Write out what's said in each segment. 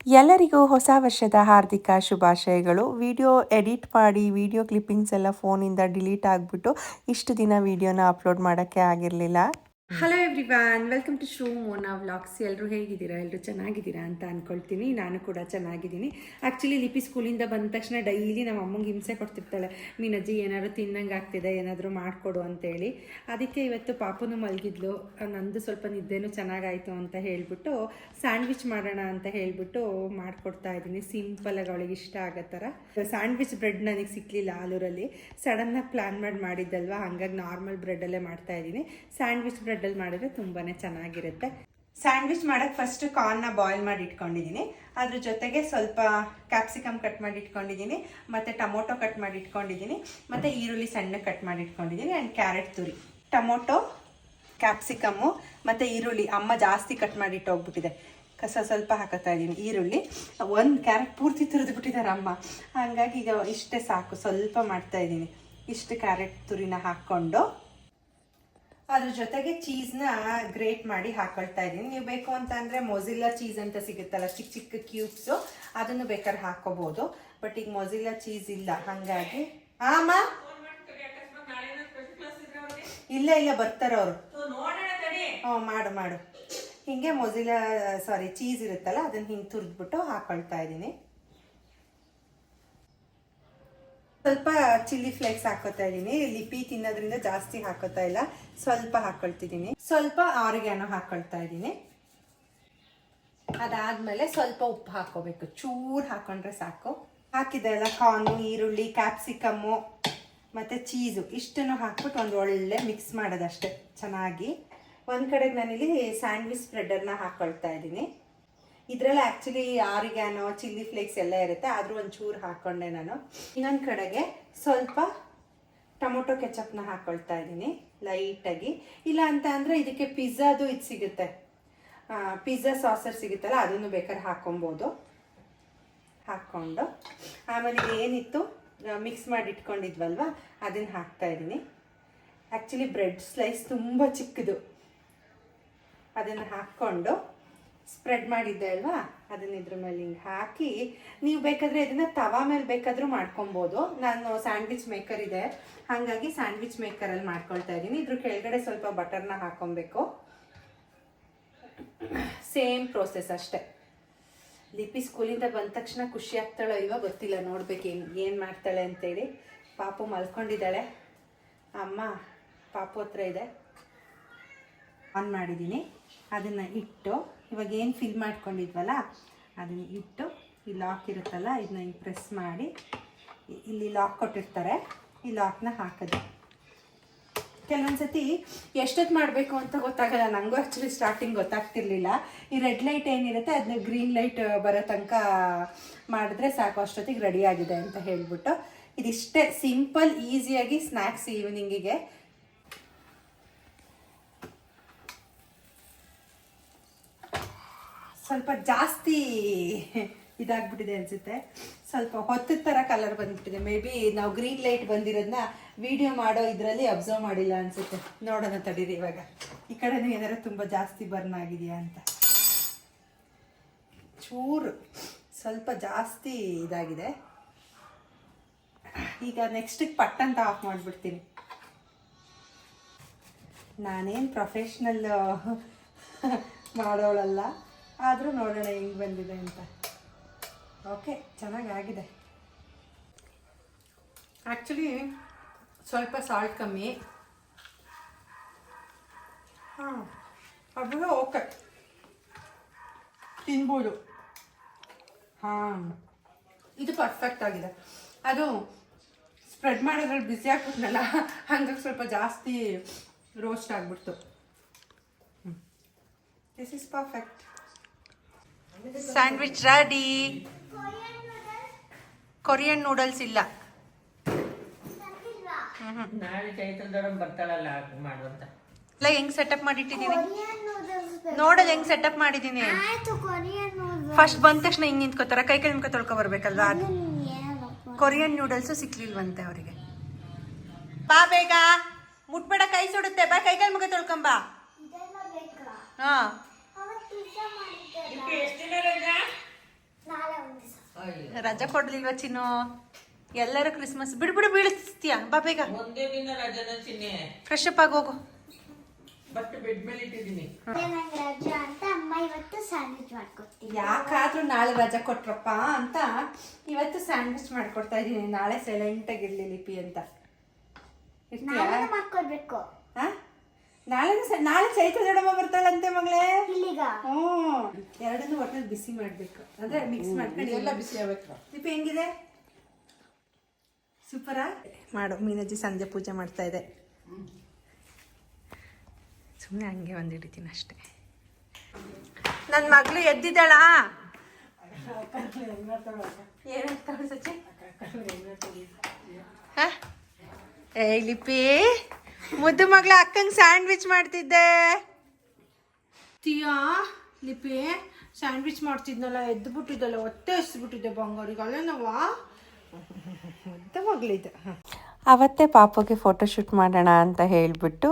ಎಲ್ಲರಿಗೂ ಹೊಸ ವರ್ಷದ ಹಾರ್ದಿಕ ಶುಭಾಶಯಗಳು. ವಿಡಿಯೋ ಎಡಿಟ್ ಮಾಡಿ ವಿಡಿಯೋ ಕ್ಲಿಪ್ಪಿಂಗ್ಸ್ ಎಲ್ಲ ಫೋನಿಂದ ಡಿಲೀಟ್ ಆಗಿಬಿಟ್ಟು ಇಷ್ಟು ದಿನ ವಿಡಿಯೋನ ಅಪ್ಲೋಡ್ ಮಾಡೋಕ್ಕೆ ಆಗಿರಲಿಲ್ಲ. Hello everyone, welcome to Shru Mona vlogs. ಎಲ್ಲರೂ ಹೇಗಿದ್ದೀರಾ? ಎಲ್ಲರೂ ಚೆನ್ನಾಗಿದ್ದೀರಾ ಅಂತ ಅಂದ್ಕೊಳ್ತೀನಿ. ನಾನು ಕೂಡ ಚೆನ್ನಾಗಿದ್ದೀನಿ. ಆ್ಯಕ್ಚುಲಿ ಲಿಪಿ ಸ್ಕೂಲಿಂದ ಬಂದ ತಕ್ಷಣ ಡೈಲಿ ನಮ್ಮ ಅಮ್ಮಂಗೆ ಹಿಂಸೆ ಕೊಡ್ತಿರ್ತಾಳೆ, ಮೀನಜ್ಜಿ ಏನಾದರೂ ತಿನ್ನಂಗೆ ಆಗ್ತಿದೆ, ಏನಾದರೂ ಮಾಡಿಕೊಡು ಅಂತೇಳಿ. ಅದಕ್ಕೆ ಇವತ್ತು ಪಾಪುನು ಮಲಗಿದ್ಲು, ನಂದು ಸ್ವಲ್ಪ ನಿದ್ದೆನೂ ಚೆನ್ನಾಗಾಯಿತು ಅಂತ ಹೇಳಿಬಿಟ್ಟು ಸ್ಯಾಂಡ್ವಿಚ್ ಮಾಡೋಣ ಅಂತ ಹೇಳಿಬಿಟ್ಟು ಮಾಡಿಕೊಡ್ತಾ ಇದ್ದೀನಿ. ಸಿಂಪಲಾಗಿ ಅವಳಿಗೆ ಇಷ್ಟ ಆಗೋ ಥರ. ಸ್ಯಾಂಡ್ವಿಚ್ ಬ್ರೆಡ್ ನನಗೆ ಸಿಕ್ಕಲಿಲ್ಲ ಆಲೂರಲ್ಲಿ, ಸಡನ್ನಾಗಿ ಪ್ಲ್ಯಾನ್ ಮಾಡಿದ್ದಲ್ವ, ಹಾಗಾಗಿ ನಾರ್ಮಲ್ ಬ್ರೆಡ್ಡಲ್ಲೇ ಮಾಡ್ತಾಯಿದ್ದೀನಿ. ಸ್ಯಾಂಡ್ವಿಚ್ ಬ್ರೆಡ್ಡಲ್ಲಿ ಮಾಡಿದ್ರೆ ತುಂಬಾ ಚೆನ್ನಾಗಿರುತ್ತೆ. ಸ್ಯಾಂಡ್ವಿಚ್ ಮಾಡೋಕ್ಕೆ ಫಸ್ಟ್ ಕಾರ್ನ್ನ ಬಾಯ್ಲ್ ಮಾಡಿ ಇಟ್ಕೊಂಡಿದ್ದೀನಿ. ಅದ್ರ ಜೊತೆಗೆ ಸ್ವಲ್ಪ ಕ್ಯಾಪ್ಸಿಕಮ್ ಕಟ್ ಮಾಡಿ ಇಟ್ಕೊಂಡಿದ್ದೀನಿ, ಮತ್ತು ಟೊಮೊಟೊ ಕಟ್ ಮಾಡಿ ಇಟ್ಕೊಂಡಿದ್ದೀನಿ, ಮತ್ತು ಈರುಳ್ಳಿ ಸಣ್ಣ ಕಟ್ ಮಾಡಿ ಇಟ್ಕೊಂಡಿದ್ದೀನಿ, ಆ್ಯಂಡ್ ಕ್ಯಾರೆಟ್ ತುರಿ. ಟೊಮೊಟೊ, ಕ್ಯಾಪ್ಸಿಕಮ್ಮು ಮತ್ತು ಈರುಳ್ಳಿ ಅಮ್ಮ ಜಾಸ್ತಿ ಕಟ್ ಮಾಡಿ ಹೋಗ್ಬಿಟ್ಟಿದೆ, ಸ್ವಲ್ಪ ಹಾಕೋತಾ ಇದ್ದೀನಿ. ಈರುಳ್ಳಿ ಒಂದು ಕ್ಯಾರೆಟ್ ಪೂರ್ತಿ ತುರಿದ್ಬಿಟ್ಟಿದ್ದಾರೆ ಅಮ್ಮ, ಹಾಗಾಗಿ ಈಗ ಇಷ್ಟೇ ಸಾಕು, ಸ್ವಲ್ಪ ಮಾಡ್ತಾಯಿದ್ದೀನಿ. ಇಷ್ಟು ಕ್ಯಾರೆಟ್ ತುರಿನ ಹಾಕ್ಕೊಂಡು ಅದ್ರ ಜೊತೆಗೆ ಚೀಸ್ನ ಗ್ರೇಟ್ ಮಾಡಿ ಹಾಕೊಳ್ತಾ ಇದ್ದೀನಿ. ನೀವು ಬೇಕು ಅಂತ ಅಂದರೆ ಮೊಜಿಲ್ಲಾ ಚೀಸ್ ಅಂತ ಸಿಗುತ್ತಲ್ಲ, ಚಿಕ್ಕ ಚಿಕ್ಕ ಕ್ಯೂಬ್ಸು, ಅದನ್ನು ಬೇಕಾದ್ರೆ ಹಾಕೋಬೋದು. ಬಟ್ ಈಗ ಮೊಜಿಲ್ಲಾ ಚೀಸ್ ಇಲ್ಲ, ಹಾಗಾಗಿ ಅಮ್ಮ ಇಲ್ಲ ಬರ್ತಾರೆ ಅವರು. ಮಾಡು ಹಿಂಗೆ ಚೀಸ್ ಇರುತ್ತಲ್ಲ, ಅದನ್ನು ಹಿಂಗೆ ತುರಿದ್ಬಿಟ್ಟು ಹಾಕೊಳ್ತಾ ಇದ್ದೀನಿ. ಸ್ವಲ್ಪ ಚಿಲ್ಲಿ ಫ್ಲೇಕ್ಸ್ ಹಾಕೋತಾ ಇದ್ದೀನಿ. ಲಿಪಿ ತಿನ್ನೋದ್ರಿಂದ ಜಾಸ್ತಿ ಹಾಕೋತಾ ಇಲ್ಲ, ಸ್ವಲ್ಪ ಹಾಕೊಳ್ತಿದ್ದೀನಿ. ಸ್ವಲ್ಪ ಆರಿಗ್ಯಾನೋ ಹಾಕೊಳ್ತಾ ಇದ್ದೀನಿ. ಅದಾದ್ಮೇಲೆ ಸ್ವಲ್ಪ ಉಪ್ಪು ಹಾಕೋಬೇಕು, ಚೂರು ಹಾಕೊಂಡ್ರೆ ಸಾಕು. ಹಾಕಿದ್ದೆಲ್ಲ ಕಾರ್ನು, ಈರುಳ್ಳಿ, ಕ್ಯಾಪ್ಸಿಕಮ್ಮು ಮತ್ತು ಚೀಸು ಇಷ್ಟನ್ನು ಹಾಕ್ಬಿಟ್ಟು ಒಂದು ಒಳ್ಳೆ ಮಿಕ್ಸ್ ಮಾಡೋದಷ್ಟೇ ಚೆನ್ನಾಗಿ. ಒಂದು ಕಡೆಗೆ ನಾನಿಲ್ಲಿ ಸ್ಯಾಂಡ್ವಿಚ್ ಸ್ಪ್ರೆಡರ್ನ ಹಾಕೊಳ್ತಾ ಇದ್ದೀನಿ. ಇದರಲ್ಲಿ ಆ್ಯಕ್ಚುಲಿ ಆರಿಗ್ಯಾನೋ, ಚಿಲ್ಲಿ ಫ್ಲೇಕ್ಸ್ ಎಲ್ಲ ಇರುತ್ತೆ, ಆದರೂ ಒಂಚೂರು ಹಾಕ್ಕೊಂಡೆ ನಾನು. ಇನ್ನೊಂದು ಕಡೆಗೆ ಸ್ವಲ್ಪ ಟೊಮೊಟೊ ಕೆಚಪ್ನ ಹಾಕ್ಕೊಳ್ತಾ ಇದ್ದೀನಿ ಲೈಟಾಗಿ. ಇಲ್ಲ ಅಂತ ಅಂದರೆ ಇದಕ್ಕೆ ಪಿಜ್ಜಾದು ಇದು ಸಿಗುತ್ತೆ, ಪಿಜ್ಜಾ ಸಾಸರ್ ಸಿಗುತ್ತಲ್ಲ, ಅದನ್ನು ಬೇಕಾದ್ರೆ ಹಾಕ್ಕೊಬೋದು. ಹಾಕ್ಕೊಂಡು ಆಮೇಲೆ ಏನಿತ್ತು ಮಿಕ್ಸ್ ಮಾಡಿ ಇಟ್ಕೊಂಡಿದ್ವಲ್ವ, ಅದನ್ನು ಹಾಕ್ತಾಯಿದ್ದೀನಿ. ಆ್ಯಕ್ಚುಲಿ ಬ್ರೆಡ್ ಸ್ಲೈಸ್ ತುಂಬ ಚಿಕ್ಕದು, ಅದನ್ನು ಹಾಕ್ಕೊಂಡು ಸ್ಪ್ರೆಡ್ ಮಾಡಿದ್ದೆ ಅಲ್ವಾ, ಅದನ್ನ ಇದ್ರ ಮೇಲೆ ಹಿಂಗೆ ಹಾಕಿ, ನೀವು ಬೇಕಾದರೆ ಇದನ್ನು ತವಾ ಮೇಲೆ ಬೇಕಾದರೂ ಮಾಡ್ಕೊಬೋದು. ನಾನು ಸ್ಯಾಂಡ್ವಿಚ್ ಮೇಕರ್ ಇದೆ, ಹಾಗಾಗಿ ಸ್ಯಾಂಡ್ವಿಚ್ ಮೇಕರಲ್ಲಿ ಮಾಡ್ಕೊಳ್ತಾ ಇದ್ದೀನಿ. ಇದ್ರ ಕೆಳಗಡೆ ಸ್ವಲ್ಪ ಬಟರ್ನ ಹಾಕೊಬೇಕು. ಸೇಮ್ ಪ್ರೋಸೆಸ್ ಅಷ್ಟೇ. ಲಿಪಿ ಸ್ಕೂಲಿಂದ ಬಂದ ತಕ್ಷಣ ಖುಷಿ ಆಗ್ತಾಳೋ ಇಲ್ವೋ ಗೊತ್ತಿಲ್ಲ, ನೋಡ್ಬೇಕು ಏನು ಮಾಡ್ತಾಳೆ ಅಂತೇಳಿ. ಪಾಪು ಮಲ್ಕೊಂಡಿದ್ದಾಳೆ, ಅಮ್ಮ ಪಾಪು ಹತ್ರ ಇದೆ. ಆನ್ ಮಾಡಿದ್ದೀನಿ, ಅದನ್ನು ಇಟ್ಟು ಇವಾಗ ಏನು ಫಿಲ್ ಮಾಡ್ಕೊಂಡಿದ್ವಲ್ಲ ಅದನ್ನು ಇಟ್ಟು, ಈ ಲಾಕ್ ಇರುತ್ತಲ್ಲ ಇದನ್ನ ಹಿಂಗೆ ಪ್ರೆಸ್ ಮಾಡಿ, ಇಲ್ಲಿ ಲಾಕ್ ಕೊಟ್ಟಿರ್ತಾರೆ, ಈ ಲಾಕ್ನ ಹಾಕೋದು. ಕೆಲವೊಂದು ಸತಿ ಎಷ್ಟೊತ್ತು ಮಾಡಬೇಕು ಅಂತ ಗೊತ್ತಾಗಲ್ಲ, ನನಗೂ ಆ್ಯಕ್ಚುಲಿ ಸ್ಟಾರ್ಟಿಂಗ್ ಗೊತ್ತಾಗ್ತಿರ್ಲಿಲ್ಲ. ಈ ರೆಡ್ ಲೈಟ್ ಏನಿರುತ್ತೆ ಅದನ್ನ ಗ್ರೀನ್ ಲೈಟ್ ಬರೋ ತನಕ ಮಾಡಿದ್ರೆ ಸಾಕು, ಅಷ್ಟೊತ್ತಿಗೆ ರೆಡಿಯಾಗಿದೆ ಅಂತ ಹೇಳಿಬಿಟ್ಟು. ಇದಿಷ್ಟೇ ಸಿಂಪಲ್ ಈಸಿಯಾಗಿ ಸ್ನ್ಯಾಕ್ಸ್ ಈವ್ನಿಂಗಿಗೆ. ಸ್ವಲ್ಪ ಜಾಸ್ತಿ ಇದಾಗ್ಬಿಟ್ಟಿದೆ ಅನಿಸುತ್ತೆ, ಸ್ವಲ್ಪ ಹೊತ್ತಿದ ಥರ ಕಲರ್ ಬಂದ್ಬಿಟ್ಟಿದೆ. ಮೇ ಬಿ ನಾವು ಗ್ರೀನ್ ಲೈಟ್ ಬಂದಿರೋದನ್ನ ವಿಡಿಯೋ ಮಾಡೋ ಇದರಲ್ಲಿ ಅಬ್ಸರ್ವ್ ಮಾಡಿಲ್ಲ ಅನಿಸುತ್ತೆ. ನೋಡೋಣ ತಡೀರಿ, ಇವಾಗ ಈ ಕಡೆನೂ ಏನಾರು ತುಂಬ ಜಾಸ್ತಿ ಬರ್ನ್ ಆಗಿದೆಯಾ ಅಂತ. ಚೂರು ಸ್ವಲ್ಪ ಜಾಸ್ತಿ ಇದಾಗಿದೆ. ಈಗ ನೆಕ್ಸ್ಟಿಗೆ ಪಟ್ಟಂತ ಆಫ್ ಮಾಡಿಬಿಡ್ತೀನಿ. ನಾನೇನು ಪ್ರೊಫೆಷ್ನಲ್ ಮಾಡೋಳಲ್ಲ, ಆದರೂ ನೋಡೋಣ ಹೆಂಗೆ ಬಂದಿದೆ ಅಂತ. ಓಕೆ, ಚೆನ್ನಾಗಾಗಿದೆ. ಆ್ಯಕ್ಚುಲಿ ಸ್ವಲ್ಪ ಸಾಲ್ಟ್ ಕಮ್ಮಿ, ಅದು ಓಕೆ, ತಿನ್ಬೋದು. ಇದು ಪರ್ಫೆಕ್ಟ್ ಆಗಿದೆ. ಅದು ಸ್ಪ್ರೆಡ್ ಮಾಡೋದ್ರಲ್ಲಿ ಬಿಸಿ ಹಾಕ್ಬಿಟ್ನಲ್ಲ, ಹಂಗಾಗಿ ಸ್ವಲ್ಪ ಜಾಸ್ತಿ ರೋಸ್ಟ್ ಆಗಿಬಿಡ್ತು. This is perfect. Sandwich ready. Korean noodles ಇಲ್ಲ, ಇಲ್ಲ ಹೆಂಗ್ ಸೆಟಪ್ ಮಾಡಿಟ್ಟಿದ್ದೀನಿ ನೋಡೋದು, ಹೆಂಗ್ ಸೆಟಪ್ ಮಾಡಿದ್ದೀನಿ. ಫಸ್ಟ್ ಬಂದ ತಕ್ಷಣ ಹಿಂಗೆ ನಿಂತ್ಕೋತಾರ, ಕೈ ಕೈ ಮುಖ ತೊಳ್ಕೊ ಬರ್ಬೇಕಲ್ವಾ. ಅದು ಕೊರಿಯನ್ ನೂಡಲ್ಸು ಸಿಕ್ಲಿಲ್ವಂತೆ ಅವರಿಗೆ. ಬಾ ಬೇಗ, ಮುಟ್ಬೇಡ, ಕೈ ಸುಡುತ್ತೆ, ಬಾ ಕೈ ಕೈ ಮುಖ ತೊಳ್ಕೊಂಬಾ. ಹಾಂ ರಜಾ ಕೊಡ್ಲಿಲ್ವಾ ಚಿನ್ನು? ಎಲ್ಲರೂ ಕ್ರಿಸ್ಮಸ್ ಬಿಡು ಬೀಳಿಸ್ತೀಯ. ಬಾ ಬೇಗ ಒಂದೇ ದಿನ ರಜನ ಚಿನ್ನೆ. ಫ್ರೆಶ್ ಅಪ್ ಆಗಿ ಹೋಗು. ಬಟ್ ಬೆಡ್ ಮೇಲೆ ಇಟ್ಟಿದ್ದೀನಿ. ರಜಾ ಅಂತ ಅಮ್ಮ ಇವತ್ತು ಸ್ಯಾಂಡ್ವಿಚ್ ಮಾಡ್ಕೊಡ್ತೀನಿ. ಯಾಕಾದ್ರೂ ನಾಳೆ ರಜಾ ಕೊಟ್ರಪ್ಪ ಅಂತ ಇವತ್ತು ಸ್ಯಾಂಡ್ವಿಚ್ ಮಾಡ್ಕೊಡ್ತಾ ಇದೀನಿ. ನಾಳೆ ಸೈಲೆಂಟ್ ಆಗಿರ್ಲಿ ಲಿಪಿ ಅಂತ. ಇರ್ತೀಯಾ? ಮಾಡ್ಕೊಡ್ಬೇಕು. ನಾಳೆ ಚೈತ್ರ ದೊಡ್ಡಮ್ಮ ಬರ್ತಾಳಂತೆ ಮಗಳೇ. ಇಲ್ಲಿಗ ಎರಡನ್ನೂ ಒಟ್ಟಿನಲ್ಲಿ ಬಿಸಿ ಮಾಡ್ಬೇಕು, ಅಂದ್ರೆ ಮಿಕ್ಸ್ ಮಾಡ್ಕೊಂಡು ಎಲ್ಲ ಬಿಸಿ ಆಗ್ಬೇಕು. ಲಿಪಿ ಹೆಂಗಿದೆ? ಸೂಪರಾ? ಮಾಡು. ಮೀನಜ್ಜಿ ಸಂಜೆ ಪೂಜೆ ಮಾಡ್ತಾ ಇದೆ. ಸುಮ್ಮನೆ ಹಂಗೆ ಒಂದು ಹಿಡಿತೀನಿ ಅಷ್ಟೇ. ನನ್ನ ಮಗಳು ಎದ್ದಿದ್ದಾಳ? ಏನಂತ ಸಚ್ಚಿ? ಏ ಲಿಪಿ, ಮುದ್ದು ಮಗಳ ಅಕ್ಕಂಗೆ ಸ್ಯಾಂಡ್ವಿಚ್ ಮಾಡ್ತಿದ್ದೆ. ತೀಯಾ ಲಿಪಿ ಸ್ಯಾಂಡ್ವಿಚ್ ಮಾಡ್ತಿದ್ನಲ್ಲ, ಎದ್ದು ಬಿಟ್ಟಿದ್ದಲ್ಲ, ಹೊಟ್ಟೆ ಎಸ್ಬಿಟ್ಟಿದ್ದೆ ಬಂಗಾರಿಗೆ. ಅಲ್ಲೇನವ್ವ ಮುದ್ದು ಮಗಳಿದ್ದೆ. ಅವತ್ತೇ ಪಾಪುಗೆ ಫೋಟೋಶೂಟ್ ಮಾಡೋಣ ಅಂತ ಹೇಳಿಬಿಟ್ಟು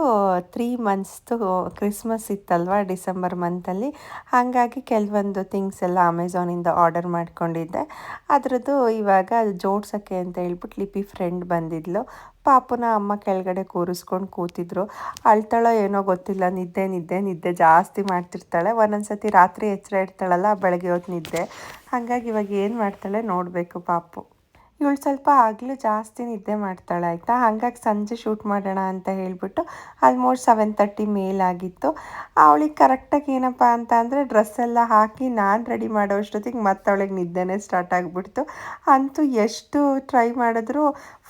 3 ಮಂತ್ಸ್ದು ಕ್ರಿಸ್ಮಸ್ ಇತ್ತಲ್ವ ಡಿಸೆಂಬರ್ ಮಂತಲ್ಲಿ. ಹಾಗಾಗಿ ಕೆಲವೊಂದು ಥಿಂಗ್ಸ್ ಎಲ್ಲ ಅಮೆಝಾನಿಂದ ಆರ್ಡರ್ ಮಾಡ್ಕೊಂಡಿದ್ದೆ. ಅದರದ್ದು ಇವಾಗ ಜೋಡ್ಸೋಕ್ಕೆ ಅಂತ ಹೇಳ್ಬಿಟ್ಟು ಲಿಪಿ ಫ್ರೆಂಡ್ ಬಂದಿದ್ಲು. ಪಾಪುನ ಅಮ್ಮ ಕೆಳಗಡೆ ಕೂರಿಸ್ಕೊಂಡು ಕೂತಿದ್ರು. ಅಳ್ತಾಳೋ ಏನೋ ಗೊತ್ತಿಲ್ಲ, ನಿದ್ದೆ ಜಾಸ್ತಿ ಮಾಡ್ತಿರ್ತಾಳೆ. ಒಂದೊಂದ್ಸತಿ ರಾತ್ರಿ ಎಚ್ಚರ ಇಡ್ತಾಳಲ್ಲ, ಬೆಳಗ್ಗೆ ಹೊತ್ತು ನಿದ್ದೆ. ಹಾಗಾಗಿ ಇವಾಗ ಏನು ಮಾಡ್ತಾಳೆ ನೋಡಬೇಕು ಪಾಪು. ಇವಳು ಸ್ವಲ್ಪ ಆಗಲೂ ಜಾಸ್ತಿ ನಿದ್ದೆ ಮಾಡ್ತಾಳೆ ಆಯಿತಾ. ಹಾಗಾಗಿ ಸಂಜೆ ಶೂಟ್ ಮಾಡೋಣ ಅಂತ ಹೇಳಿಬಿಟ್ಟು ಆಲ್ಮೋಸ್ಟ್ 7:30 ಮೇಲಾಗಿತ್ತು. ಅವಳಿಗೆ ಕರೆಕ್ಟಾಗಿ ಏನಪ್ಪ ಅಂತ ಅಂದರೆ ಡ್ರೆಸ್ಸೆಲ್ಲ ಹಾಕಿ ನಾನು ರೆಡಿ ಮಾಡೋ ಅಷ್ಟೊತ್ತಿಗೆ ಮತ್ತೆ ಅವಳಿಗೆ ನಿದ್ದೆನೇ ಸ್ಟಾರ್ಟ್ ಆಗಿಬಿಡ್ತು. ಅಂತೂ ಎಷ್ಟು ಟ್ರೈ ಮಾಡಿದ್ರು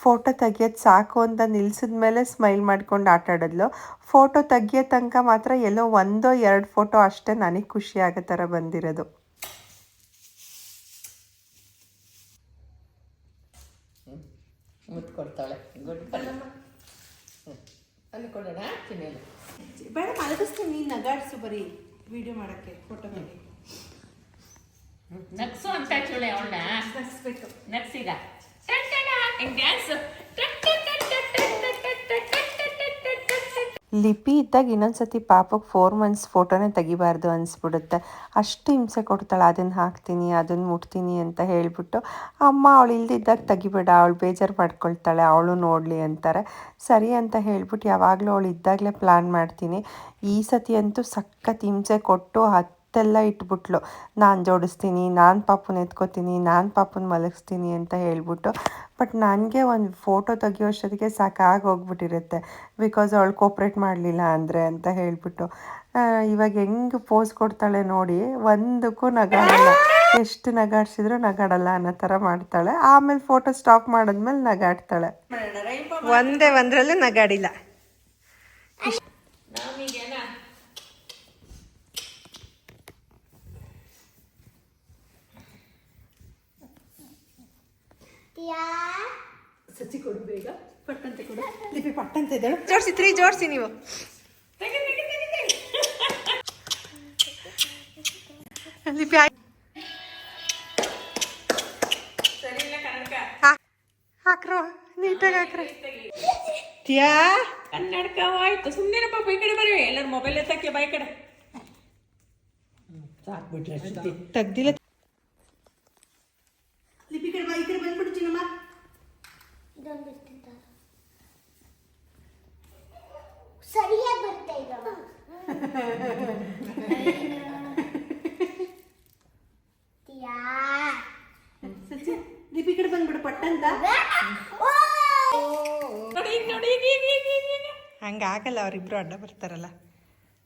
ಫೋಟೋ ತೆಗಿಯೋದು ಸಾಕು ಅಂತ ನಿಲ್ಸಿದ ಮೇಲೆ ಸ್ಮೈಲ್ ಮಾಡ್ಕೊಂಡು ಆಟಾಡಿದ್ಲು. ಫೋಟೋ ತೆಗಿಯೋ ತನಕ ಮಾತ್ರ ಎಲ್ಲೋ 1-2 ಫೋಟೋ ಅಷ್ಟೇ ನನಗೆ ಖುಷಿ ಆಗೋ ಥರ ಬಂದಿರೋದು. ಮುತ್ತು ಕೊಡ್ತಾಳೆ. ಗುಡ್ ಅಲ್ಲಿ ಕೊಡೋಣ ಚಿನ್ನೆಲ್ಲ. ಬೇಡ ಮಲಗಿಸ್ತೀನಿ, ನೀನು ನಗಾಡ್ಸು ಬರೀ ವಿಡಿಯೋ ಮಾಡೋಕ್ಕೆ ಫೋಟೋ ಮಾಡಿ. ನಗ್ಸು ಅಂತ ಚೂಳೆ ಅವಳನ್ನ ನಗಿಸ್ಬೇಕು. ನಗ್ಸಿಗ ಹಿಂಗೆ ಡ್ಯಾನ್ಸ್. ಲಿಪಿ ಇದ್ದಾಗ ಇನ್ನೊಂದ್ಸತಿ ಪಾಪಕ್ಕೆ 4 ಮಂತ್ಸ್ ಫೋಟೋನೇ ತೆಗಿಬಾರ್ದು ಅನಿಸ್ಬಿಡುತ್ತೆ. ಅಷ್ಟು ಹಿಂಸೆ ಕೊಡ್ತಾಳೆ, ಅದನ್ನು ಹಾಕ್ತೀನಿ ಅದನ್ನು ಮುಟ್ತೀನಿ ಅಂತ ಹೇಳಿಬಿಟ್ಟು. ಅಮ್ಮ ಅವಳು ಇಲ್ದಿದ್ದಾಗ ತೆಗಿಬೇಡ, ಅವಳು ಬೇಜಾರು ಮಾಡ್ಕೊಳ್ತಾಳೆ, ಅವಳು ನೋಡಲಿ ಅಂತಾರೆ. ಸರಿ ಅಂತ ಹೇಳ್ಬಿಟ್ಟು ಯಾವಾಗಲೂ ಅವಳು ಇದ್ದಾಗಲೇ ಪ್ಲ್ಯಾನ್ ಮಾಡ್ತೀನಿ. ಈ ಸತಿ ಅಂತೂ ಸಖತ್ ಹಿಂಸೆ ಕೊಟ್ಟು ಹತ್ತೆಲ್ಲ ಇಟ್ಬಿಟ್ಲು. ನಾನು ಜೋಡಿಸ್ತೀನಿ, ನಾನು ಪಾಪುನ ಎತ್ಕೋತೀನಿ, ನಾನು ಪಾಪುನ ಮಲಗಿಸ್ತೀನಿ ಅಂತ ಹೇಳ್ಬಿಟ್ಟು. ಬಟ್ ನನಗೆ ಒಂದು ಫೋಟೋ ತೆಗಿಯೋಷ್ಟೊತ್ತಿಗೆ ಸಾಕಾಗಿ ಹೋಗ್ಬಿಟ್ಟಿರುತ್ತೆ, ಬಿಕಾಸ್ ಅವಳು ಕೋಪ್ರೇಟ್ ಮಾಡಲಿಲ್ಲ ಅಂದರೆ ಅಂತ ಹೇಳಿಬಿಟ್ಟು. ಇವಾಗ ಹೆಂಗೆ ಪೋಸ್ ಕೊಡ್ತಾಳೆ ನೋಡಿ, ಒಂದಕ್ಕೂ ನಗಾಡಲ್ಲ. ಎಷ್ಟು ನಗಾಡ್ಸಿದ್ರು ನಗಾಡಲ್ಲ ಅನ್ನೋ ಥರ ಮಾಡ್ತಾಳೆ. ಆಮೇಲೆ ಫೋಟೋ ಸ್ಟಾಪ್ ಮಾಡಿದ್ಮೇಲೆ ನಗಾಡ್ತಾಳೆ. ಒಂದರಲ್ಲೂ ನಗಾಡಿಲ್ಲ. ಸಚ್ಚಿ ಕೊಡು ಬೇಗ, ಪಟ್ಟಂತೆ ಕೊಡು. ಲಿಪಿ ಪಟ್ಟಂತೆ ಇದ್ದಾಳು. ಜೋಡಿಸಿ ನೀವು. ಲಿಪಿ ಹಾಕ್ರೋ, ನೀಟಾಗಿ ಹಾಕ್ರ. ಟಿಯಾ ಕನ್ನಡಕ ಆಯ್ತು. ಸುಮ್ಮನೆ ಪಾಪ ಈ ಕಡೆ ಬರೀ ಎಲ್ಲರೂ ಮೊಬೈಲ್ ಎತ್ತಕ್ಕೆ ಬೈ ಕಡೆ ಸಾಕ್ಬಿಟ್ರೆ ತೆಗ್ದಿಲ್ಲ. ಲಿಪಿ ಕಡೆ ಬಾ, ಈ ಕಡೆ ಬಂದ್ಬಿಡು ಚಿನ್ನಮ್ಮ. ಇದೊಂದು ಸರಿಯಾಗಿ ಬರ್ತಾ ಇದ್ದವ. ಲಿಪಿ ಕಡೆ ಬಂದ್ಬಿಡು ಪಟ್ಟಂತ. ಹಂಗಾಗಲ್ಲ, ಅವರಿಬ್ರು ಅಡ್ಡ ಬರ್ತಾರಲ್ಲ.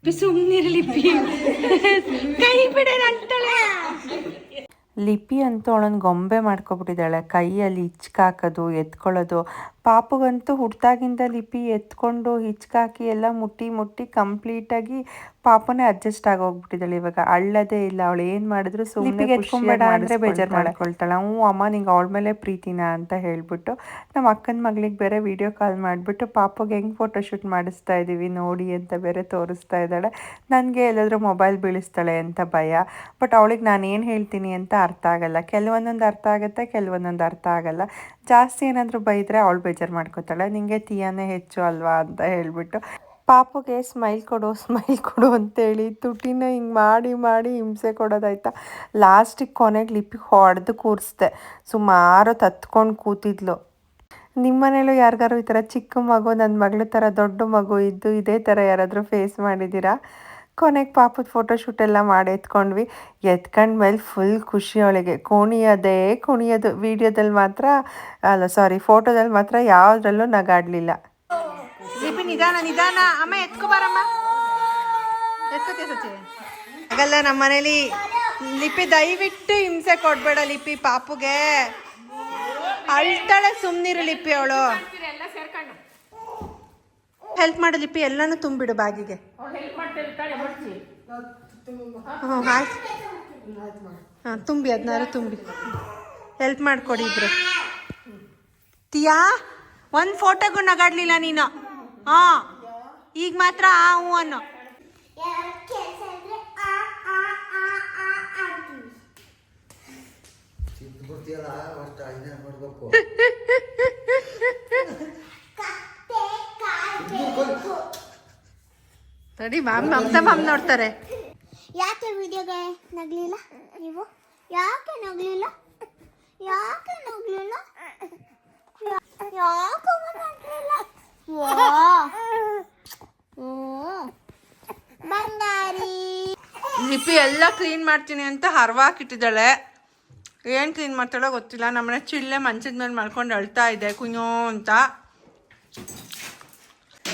ಸುಮ್ಮನಿರಲಿ ಕೈ ಬಿಡೋಣ ಅಂತಾಳೆ. ಲಿಪಿ ಅಂತೂ ಅವಳನ್ನು ಗೊಂಬೆ ಮಾಡ್ಕೊಬಿಟ್ಟಿದ್ದಾಳೆ. ಕೈಯಲ್ಲಿ ಹಿಚ್ಕಾಕೋದು, ಎತ್ಕೊಳ್ಳೋದು. ಪಾಪುಗಂತೂ ಹುಟ್ಟಾಗಿಂದ ಲಿಪಿ ಎತ್ಕೊಂಡು ಹಿಚ್ಕಾಕಿ ಎಲ್ಲ ಮುಟ್ಟಿ ಕಂಪ್ಲೀಟಾಗಿ ಪಾಪನೇ ಅಡ್ಜಸ್ಟ್ ಆಗೋಗ್ಬಿಟ್ಟಿದ್ದಾಳೆ. ಇವಾಗ ಅಳ್ಳದೇ ಇಲ್ಲ. ಅವಳು ಏನು ಮಾಡಿದ್ರು ಸುಮ್ಮನೆ ಎತ್ಕೊಂಬೇಡ ಅಂದರೆ ಬೇಜಾರು ಮಾಡ್ಕೊಳ್ತಾಳೆ. ಅಮ್ಮ ನಿಂಗೆ ಅವಳ ಮೇಲೆ ಪ್ರೀತಿನಾ ಅಂತ ಹೇಳಿಬಿಟ್ಟು ನಮ್ಮ ಅಕ್ಕನ ಮಗಳಿಗೆ ಬೇರೆ ವಿಡಿಯೋ ಕಾಲ್ ಮಾಡಿಬಿಟ್ಟು ಪಾಪುಗೆ ಹೆಂಗೆ ಫೋಟೋಶೂಟ್ ಮಾಡಿಸ್ತಾ ಇದ್ದೀವಿ ನೋಡಿ ಅಂತ ಬೇರೆ ತೋರಿಸ್ತಾ ಇದ್ದಾಳೆ. ನನಗೆ ಎಲ್ಲಾದರೂ ಮೊಬೈಲ್ ಬೀಳಿಸ್ತಾಳೆ ಅಂತ ಭಯ. ಬಟ್ ಅವಳಿಗೆ ನಾನು ಏನು ಹೇಳ್ತೀನಿ ಅಂತ ಅರ್ಥ ಆಗಲ್ಲ. ಕೆಲವೊಂದೊಂದು ಅರ್ಥ ಆಗುತ್ತೆ, ಕೆಲವೊಂದೊಂದು ಅರ್ಥ ಆಗಲ್ಲ. ಜಾಸ್ತಿ ಏನಾದರೂ ಬೈದರೆ ಅವಳು ಬೇಜಾರು ಮಾಡ್ಕೋತಾಳೆ. ನಿಂಗೆ ತೀಯಾನೇ ಹೆಚ್ಚು ಅಲ್ವಾ ಅಂತ ಹೇಳಿಬಿಟ್ಟು. ಪಾಪುಗೆ ಸ್ಮೈಲ್ ಕೊಡು ಸ್ಮೈಲ್ ಕೊಡು ಅಂತೇಳಿ ತುಟಿನ ಹಿಂಗೆ ಮಾಡಿ ಮಾಡಿ ಹಿಂಸೆ ಕೊಡೋದಾಯ್ತಾ. ಲಾಸ್ಟಿಗೆ ಕೊನೆಗೆ ಲಿಪಿಗೆ ಹೊಡೆದು ಕೂರಿಸ್ದೆ. ಸುಮಾರು ತತ್ಕೊಂಡು ಕೂತಿದ್ಲು. ನಿಮ್ಮ ಮನೇಲೂ ಯಾರಿಗಾರು ಈ ಥರ ಚಿಕ್ಕ ಮಗು ನನ್ನ ಮಗಳ ಥರ ದೊಡ್ಡ ಮಗು ಇದ್ದು ಇದೇ ಥರ ಯಾರಾದರೂ ಫೇಸ್ ಮಾಡಿದ್ದೀರಾ? ಕೊನೆಗೆ ಪಾಪದ ಫೋಟೋಶೂಟ್ ಎಲ್ಲ ಮಾಡಿ ಎತ್ಕೊಂಡ್ವಿ. ಎತ್ಕೊಂಡ್ಮೇಲೆ ಫುಲ್ ಖುಷಿ ಅವಳಿಗೆ. ಕುಣಿಯೋದು. ವೀಡಿಯೋದಲ್ಲಿ ಮಾತ್ರ ಅಲ್ಲ ಸಾರಿ ಫೋಟೋದಲ್ಲಿ ಮಾತ್ರ ಯಾವುದ್ರಲ್ಲೂ ನಗಾಡಲಿಲ್ಲ. ಲಿಪಿ ನಿಧಾನ ಅಮ್ಮ ಎತ್ಕೊಬಾರಮ್ಮ. ಹಾಗಲ್ಲ ನಮ್ಮ ಮನೇಲಿ ಲಿಪಿ ದಯವಿಟ್ಟು ಹಿಂಸೆ ಕೊಡಬೇಡ ಲಿಪಿ ಪಾಪುಗೆ. ಅಳ್ತಾಳೆ ಸುಮ್ಮನಿರು ಲಿಪಿ ಅವಳು. ಎಲ್ಲ ಸೇರ್ಕೊಂಡು ಹೆಲ್ಪ್ ಮಾಡು ಲಿಪಿ ಎಲ್ಲನೂ ತುಂಬಿಡು ಬ್ಯಾಗಿಗೆ. ಹೆಲ್ಪ್ ಮಾಡ್ತಿರ್ತಾಳೆ ಬಡ್ಸಿ. ಹ್ಞೂ ಆಯ್ತು. ಹಾಂ ತುಂಬಿ ಅದನ್ನಾರು ತುಂಬಿ ಹೆಲ್ಪ್ ಮಾಡಿಕೊಡಿ ಇಬ್ರು. ತಿಯಾ ಒಂದು ಫೋಟೋಗೂ ನಗಾಡ್ಲಿಲ್ಲ ನೀನು. ಹಾಂ ಈಗ ಮಾತ್ರ ಆ ಹ್ಞೂ ಅನ್ನೋ. ಕೆಲಸ ಇದ್ರೆ ಅಂತೀವಿ. ಕತ್ತೆ ಕಾಯ್ಬೇಕು. ತಡಿ ಮ್ಯಾಮ್ ನೋಡ್ತಾರೆ. ಯಾಕೆ ವಿಡಿಯೋಗೆ ನಗ್ಲಿಲ್ಲ ನೀವು? ಯಾಕೆ ನಗ್ಲಿಲ್ಲ? ಯಾಕೆ ನಗ್ಲಿಲ್ಲ? ಯಾಕೆ ನಗ್ಲಿಲ್ಲ? ಬಂಗಾರಿ ಲಿಪಿ ಎಲ್ಲ ಕ್ಲೀನ್ ಮಾಡ್ತೀನಿ ಅಂತ ಹರ್ವಾಕಿಟ್ಟಿದ್ದಾಳೆ. ಏನು ಕ್ಲೀನ್ ಮಾಡ್ತಾಳೋ ಗೊತ್ತಿಲ್ಲ. ನಮ್ಮನೆ ಚಿಲ್ಲೆ ಮಂಚದ ಮೇಲೆ ಮಾಡ್ಕೊಂಡು ಅಳ್ತಾ ಇದೆ ಕುഞ്ഞೋ ಅಂತ.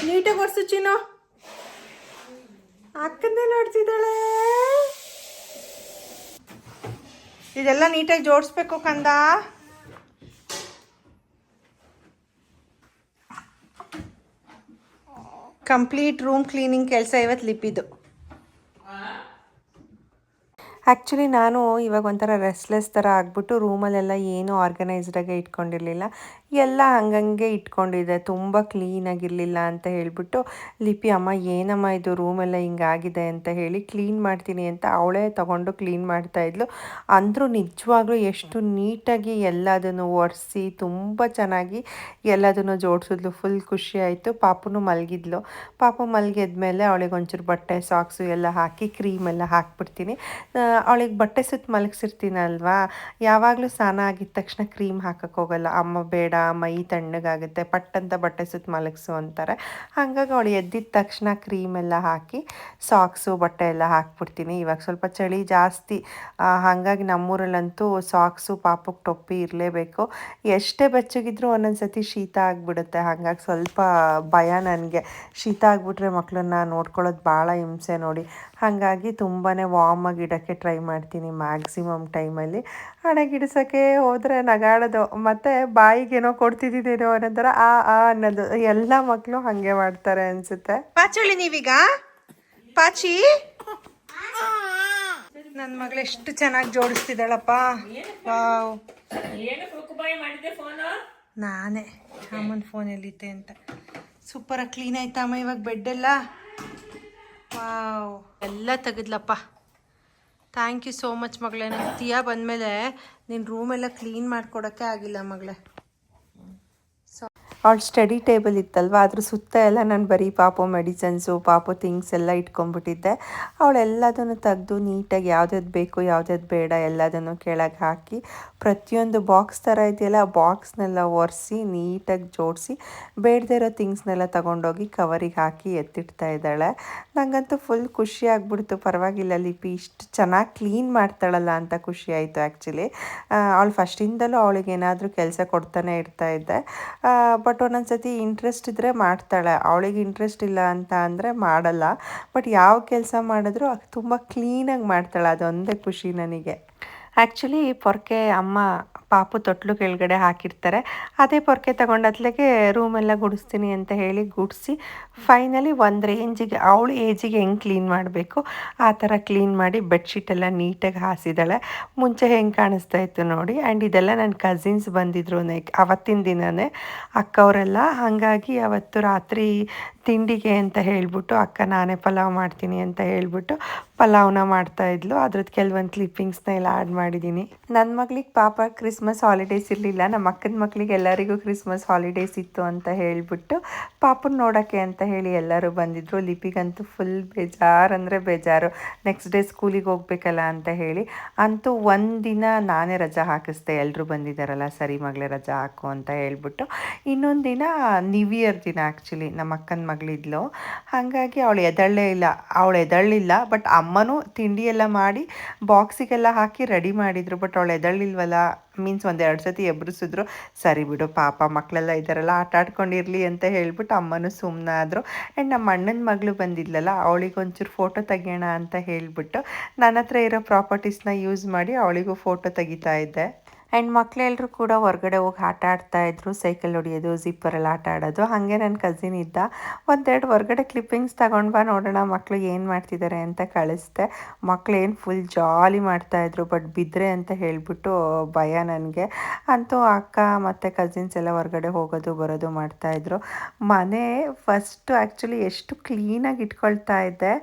ನೀಟಾಗಿ ಒರೆಸು ಚಿನ್ನು. ಅಕ್ಕಂದೇ ನೋಡ್ತಿದ್ದಾಳೆ. ಇದೆಲ್ಲ ನೀಟಾಗಿ ಜೋಡಿಸ್ಬೇಕು ಕಂದ. ಕಂಪ್ಲೀಟ್ ರೂಮ್ ಕ್ಲೀನಿಂಗ್ ಕೆಲಸ ಇವತ್ತು ಲಿಪಿದು. ಆ್ಯಕ್ಚುಲಿ ನಾನು ಇವಾಗ ಒಂಥರ ರೆಸ್ಟ್ಲೆಸ್ ಥರ ಆಗಿಬಿಟ್ಟು ರೂಮಲ್ಲೆಲ್ಲ ಏನೂ ಆರ್ಗನೈಸ್ಡಾಗೆ ಇಟ್ಕೊಂಡಿರಲಿಲ್ಲ. ಎಲ್ಲ ಹಂಗಂಗೆ ಇಟ್ಕೊಂಡಿದ್ದೆ. ತುಂಬ ಕ್ಲೀನಾಗಿರಲಿಲ್ಲ ಅಂತ ಹೇಳಿಬಿಟ್ಟು ಲಿಪಿ ಅಮ್ಮ ಏನಮ್ಮ ಇದು ರೂಮೆಲ್ಲ ಹಿಂಗಾಗಿದೆ ಅಂತ ಹೇಳಿ ಕ್ಲೀನ್ ಮಾಡ್ತೀನಿ ಅಂತ ಅವಳೇ ತೊಗೊಂಡು ಕ್ಲೀನ್ ಮಾಡ್ತಾಯಿದ್ಲು. ಅಂದರೂ ನಿಜವಾಗ್ಲೂ ಎಷ್ಟು ನೀಟಾಗಿ ಎಲ್ಲದನ್ನು ಒರೆಸಿ ತುಂಬ ಚೆನ್ನಾಗಿ ಎಲ್ಲದನ್ನು ಜೋಡಿಸಿದ್ಲು. ಫುಲ್ ಖುಷಿ ಆಯಿತು. ಪಾಪುನು ಮಲಗಿದ್ಲು. ಪಾಪು ಮಲಗಿದ್ಮೇಲೆ ಅವಳಿಗೆ ಒಂಚೂರು ಬಟ್ಟೆ ಸಾಕ್ಸು ಎಲ್ಲ ಹಾಕಿ ಕ್ರೀಮೆಲ್ಲ ಹಾಕ್ಬಿಡ್ತೀನಿ. ಅವಳಿಗೆ ಬಟ್ಟೆ ಸುತ್ತ ಮಲಗಿಸಿರ್ತೀನಲ್ವಾ, ಯಾವಾಗಲೂ ಸ್ನಾನ ಆಗಿದ ತಕ್ಷಣ ಕ್ರೀಮ್ ಹಾಕಕ್ಕೆ ಹೋಗಲ್ಲ. ಅಮ್ಮ ಬೇಡ ಮೈ ತಣ್ಣಗಾಗುತ್ತೆ ಪಟ್ಟಂತ ಬಟ್ಟೆ ಸುತ್ತ ಮಲಗಿಸು ಅಂತಾರೆ. ಹಾಗಾಗಿ ಅವಳು ಎದ್ದಿದ ತಕ್ಷಣ ಕ್ರೀಮೆಲ್ಲ ಹಾಕಿ ಸಾಕ್ಸು ಬಟ್ಟೆ ಎಲ್ಲ ಹಾಕ್ಬಿಡ್ತೀನಿ. ಇವಾಗ ಸ್ವಲ್ಪ ಚಳಿ ಜಾಸ್ತಿ, ಹಾಗಾಗಿ ನಮ್ಮೂರಲ್ಲಂತೂ ಸಾಕ್ಸು ಪಾಪಕ್ಕೆ ಟೊಪ್ಪಿ ಇರಲೇಬೇಕು. ಎಷ್ಟೇ ಬೆಚ್ಚಗಿದ್ರೂ ಒಂದೊಂದು ಸತಿ ಶೀತ ಆಗಿಬಿಡುತ್ತೆ. ಹಾಗಾಗಿ ಸ್ವಲ್ಪ ಭಯ ನನಗೆ. ಶೀತ ಆಗಿಬಿಟ್ರೆ ಮಕ್ಕಳನ್ನ ನೋಡ್ಕೊಳ್ಳೋದು ಭಾಳ ಹಿಂಸೆ ನೋಡಿ. ಹಾಗಾಗಿ ತುಂಬಾ ವಾರ್ಮಾಗಿ ಇಡೋಕ್ಕೆ ಟ್ರೈ ಮಾಡ್ತೀನಿ ಮ್ಯಾಕ್ಸಿಮಮ್ ಟೈಮಲ್ಲಿ. ಅಡಗಿಡ್ಸೋಕ್ಕೆ ಹೋದರೆ ನಗಾಡೋದು, ಮತ್ತು ಬಾಯಿಗೇನೋ ಕೊಡ್ತಿದ್ದೀನೇನೋ ಅನ್ನೋದರ ಅನ್ನೋದು. ಎಲ್ಲ ಮಕ್ಕಳು ಹಾಗೆ ಮಾಡ್ತಾರೆ ಅನಿಸುತ್ತೆ. ಪಾಚಳಿ ನೀವೀಗ ಪಾಚಿ ನನ್ನ ಮಗಳು ಎಷ್ಟು ಚೆನ್ನಾಗಿ ಜೋಡಿಸ್ತಿದ್ದಾಳಪ್ಪ. ವಾವ್, ಏನಕ್ಕೆ ರುಕುಬಾಯಿ ಮಾಡಿದ್ದೆ ಫೋನು? ನಾನೇ ಅಮ್ಮನ ಫೋನಲ್ಲಿದ್ದೆ ಅಂತ. ಸೂಪರಾಗಿ ಕ್ಲೀನ್ ಆಯ್ತಾ ಅಮ್ಮ ಇವಾಗ ಬೆಡ್ಡೆಲ್ಲ? ವಾವ್, ಎಲ್ಲ ತೆಗೆದ್ಲಪ್ಪ. ಥ್ಯಾಂಕ್ ಯು ಸೋ ಮಚ್ ಮಗಳೇ. ನಂಗೆ ತಿಯಾ ಬಂದಮೇಲೆ ನಿನ್ನ ರೂಮೆಲ್ಲ ಕ್ಲೀನ್ ಮಾಡಿಕೊಡೋಕ್ಕೆ ಆಗಿಲ್ಲ ಮಗಳೇ. ಅವಳು ಸ್ಟಡಿ ಟೇಬಲ್ ಇತ್ತಲ್ವ, ಅದ್ರ ಸುತ್ತ ಎಲ್ಲ ನಾನು ಬರೀ ಪಾಪು ಮೆಡಿಸನ್ಸು ಪಾಪು ಥಿಂಗ್ಸ್ ಎಲ್ಲ ಇಟ್ಕೊಂಡ್ಬಿಟ್ಟಿದ್ದೆ. ಅವಳೆಲ್ಲದನ್ನು ತೆಗೆದು ನೀಟಾಗಿ ಯಾವ್ದು ಬೇಕು ಯಾವ್ದು ಬೇಡ ಎಲ್ಲದನ್ನು ಕೆಳಗೆ ಹಾಕಿ ಪ್ರತಿಯೊಂದು ಬಾಕ್ಸ್ ಥರ ಇದೆಯಲ್ಲ ಆ ಬಾಕ್ಸ್ನೆಲ್ಲ ಒರೆಸಿ ನೀಟಾಗಿ ಜೋಡಿಸಿ ಬೇಡದೇ ಇರೋ ಥಿಂಗ್ಸ್ನೆಲ್ಲ ತೊಗೊಂಡೋಗಿ ಕವರಿಗೆ ಹಾಕಿ ಎತ್ತಿಡ್ತಾ ಇದ್ದಾಳೆ. ನನಗಂತೂ ಫುಲ್ ಖುಷಿ ಆಗ್ಬಿಡ್ತು. ಪರವಾಗಿಲ್ಲ ಲಿಪಿ ಇಷ್ಟು ಚೆನ್ನಾಗಿ ಕ್ಲೀನ್ ಮಾಡ್ತಾಳಲ್ಲ ಅಂತ ಖುಷಿ ಆಯಿತು ಆ್ಯಕ್ಚುಲಿ. ಅವಳು ಫಸ್ಟಿಂದಲೂ ಅವಳಿಗೆ ಏನಾದರೂ ಕೆಲಸ ಕೊಡ್ತಾನೆ ಇರ್ತಾಯಿದ್ದೆ. ಬಟ್ ಒಂದೊಂದು ಸತಿ ಇಂಟ್ರೆಸ್ಟ್ ಇದ್ದರೆ ಮಾಡ್ತಾಳೆ, ಅವಳಿಗೆ ಇಂಟ್ರೆಸ್ಟ್ ಇಲ್ಲ ಅಂತ ಅಂದರೆ ಮಾಡಲ್ಲ. ಬಟ್ ಯಾವ ಕೆಲಸ ಮಾಡಿದ್ರೂ ತುಂಬ ಕ್ಲೀನಾಗಿ ಮಾಡ್ತಾಳೆ, ಅದೊಂದೇ ಖುಷಿ ನನಗೆ. ಆ್ಯಕ್ಚುಲಿ ಪೊರ್ಕೆ ಅಮ್ಮ ಪಾಪು ತೊಟ್ಲು ಕೆಳಗಡೆ ಹಾಕಿರ್ತಾರೆ. ಅದೇ ಪೊರ್ಕೆ ತೊಗೊಂಡತ್ಲೆಗೆ ರೂಮೆಲ್ಲ ಗುಡಿಸ್ತೀನಿ ಅಂತ ಹೇಳಿ ಗುಡಿಸಿ ಫೈನಲಿ ಒಂದು ರೇಂಜಿಗೆ ಅವಳು ಏಜಿಗೆ ಹೆಂಗೆ ಕ್ಲೀನ್ ಮಾಡಬೇಕು ಆ ಥರ ಕ್ಲೀನ್ ಮಾಡಿ ಬೆಡ್ಶೀಟೆಲ್ಲ ನೀಟಾಗಿ ಹಾಸಿದ್ದಾಳೆ. ಮುಂಚೆ ಹೆಂಗೆ ಕಾಣಿಸ್ತಾ ಇತ್ತು ನೋಡಿ. ಆ್ಯಂಡ್ ಇದೆಲ್ಲ ನನ್ನ ಕಸಿನ್ಸ್ ಬಂದಿದ್ರು ಅವತ್ತಿನ ದಿನವೇ ಅಕ್ಕವರೆಲ್ಲ. ಹಾಗಾಗಿ ಅವತ್ತು ರಾತ್ರಿ ತಿಂಡಿಗೆ ಅಂತ ಹೇಳ್ಬಿಟ್ಟು ಅಕ್ಕ ನಾನೇ ಪಲಾವ್ ಮಾಡ್ತೀನಿ ಅಂತ ಹೇಳ್ಬಿಟ್ಟು ಪಲಾವ್ನ ಮಾಡ್ತಾಯಿದ್ಲು. ಅದ್ರದ್ದು ಕೆಲವೊಂದು ಕ್ಲಿಪ್ಪಿಂಗ್ಸ್ನ ಎಲ್ಲ ಆ್ಯಡ್ ಮಾಡಿದ್ದೀನಿ. ನನ್ನ ಮಗಳಿಗೆ ಪಾಪ ಕ್ರಿಸ್ಮಸ್ ಹಾಲಿಡೇಸ್ ಇರಲಿಲ್ಲ, ನಮ್ಮ ಅಕ್ಕನ ಮಕ್ಳಿಗೆ ಎಲ್ಲರಿಗೂ ಕ್ರಿಸ್ಮಸ್ ಹಾಲಿಡೇಸ್ ಇತ್ತು ಅಂತ ಹೇಳಿಬಿಟ್ಟು ಪಾಪನ ನೋಡೋಕ್ಕೆ ಅಂತ ಹೇಳಿ ಎಲ್ಲರೂ ಬಂದಿದ್ದರು. ಲಿಪಿಗಂತೂ ಫುಲ್ ಬೇಜಾರು ಅಂದರೆ ಬೇಜಾರು, ನೆಕ್ಸ್ಟ್ ಡೇ ಸ್ಕೂಲಿಗೆ ಹೋಗ್ಬೇಕಲ್ಲ ಅಂತ ಹೇಳಿ. ಅಂತೂ ಒಂದಿನ ನಾನೇ ರಜಾ ಹಾಕಿಸ್ದೆ, ಎಲ್ಲರೂ ಬಂದಿದ್ದಾರಲ್ಲ ಸರಿ ಮಗಳೇ ರಜಾ ಹಾಕು ಅಂತ ಹೇಳ್ಬಿಟ್ಟು. ಇನ್ನೊಂದು ದಿನ ನ್ಯೂ ಇಯರ್ ದಿನ ಆ್ಯಕ್ಚುಲಿ ನಮ್ಮ ಅಕ್ಕನ ಮಗಳಿದ್ಲು, ಹಾಗಾಗಿ ಅವಳು ಎದಳಲಿಲ್ಲ. ಬಟ್ ಅಮ್ಮನೂ ತಿಂಡಿ ಎಲ್ಲ ಮಾಡಿ ಬಾಕ್ಸಿಗೆಲ್ಲ ಹಾಕಿ ರೆಡಿ ಮಾಡಿದರು. ಬಟ್ ಅವಳು ಎದಳಿಲ್ವಲ್ಲ, ಮೀನ್ಸ್ ಒಂದೆರಡು ಸತಿ ಎಬ್ಬರಿಸಿದ್ರು. ಸರಿ ಬಿಡು ಪಾಪ ಮಕ್ಕಳೆಲ್ಲ ಇದ್ದಾರಲ್ಲ ಆಟ ಆಡ್ಕೊಂಡಿರಲಿ ಅಂತ ಹೇಳ್ಬಿಟ್ಟು ಅಮ್ಮನೂ ಸುಮ್ಮನಾದರು. ಆ್ಯಂಡ್ ನಮ್ಮ ಅಣ್ಣನ ಮಗಳು ಬಂದಿದ್ಲಲ್ಲ, ಅವಳಿಗೆ ಒಂಚೂರು ಫೋಟೋ ತೆಗಿಯೋಣ ಅಂತ ಹೇಳಿಬಿಟ್ಟು ನನ್ನ ಹತ್ರ ಇರೋ ಪ್ರಾಪರ್ಟೀಸ್ನ ಯೂಸ್ ಮಾಡಿ ಅವಳಿಗೂ ಫೋಟೋ ತೆಗಿತಾ ಇದ್ದೆ. ಆ್ಯಂಡ್ ಮಕ್ಕಳೆಲ್ಲರೂ ಕೂಡ ಹೊರಗಡೆ ಹೋಗಿ ಆಟ ಆಡ್ತಾಯಿದ್ರು, ಸೈಕಲ್ ಹೊಡಿಯೋದು, ಜಿಪ್ಪರಲ್ಲಿ ಆಟ ಆಡೋದು. ಹಾಗೆ ನನ್ನ ಕಸಿನ್ ಇದ್ದ, ಒಂದೆರಡು ಹೊರಗಡೆ ಕ್ಲಿಪ್ಪಿಂಗ್ಸ್ ತಗೊಂಡು ಬಾ ನೋಡೋಣ ಮಕ್ಕಳು ಏನು ಮಾಡ್ತಿದ್ದಾರೆ ಅಂತ ಕಳಿಸ್ದೆ. ಮಕ್ಕಳು ಏನು ಫುಲ್ ಜಾಲಿ ಮಾಡ್ತಾಯಿದ್ರು, ಬಟ್ ಬಿದ್ದರೆ ಅಂತ ಹೇಳಿಬಿಟ್ಟು ಭಯ ನನಗೆ. ಅಂತೂ ಅಕ್ಕ ಮತ್ತು ಕಸಿನ್ಸ್ ಎಲ್ಲ ಹೊರಗಡೆ ಹೋಗೋದು ಬರೋದು ಮಾಡ್ತಾಯಿದ್ರು. ಮನೆ ಫಸ್ಟು ಆ್ಯಕ್ಚುಲಿ ಎಷ್ಟು ಕ್ಲೀನಾಗಿ ಇಟ್ಕೊಳ್ತಾ ಇದ್ದೆ,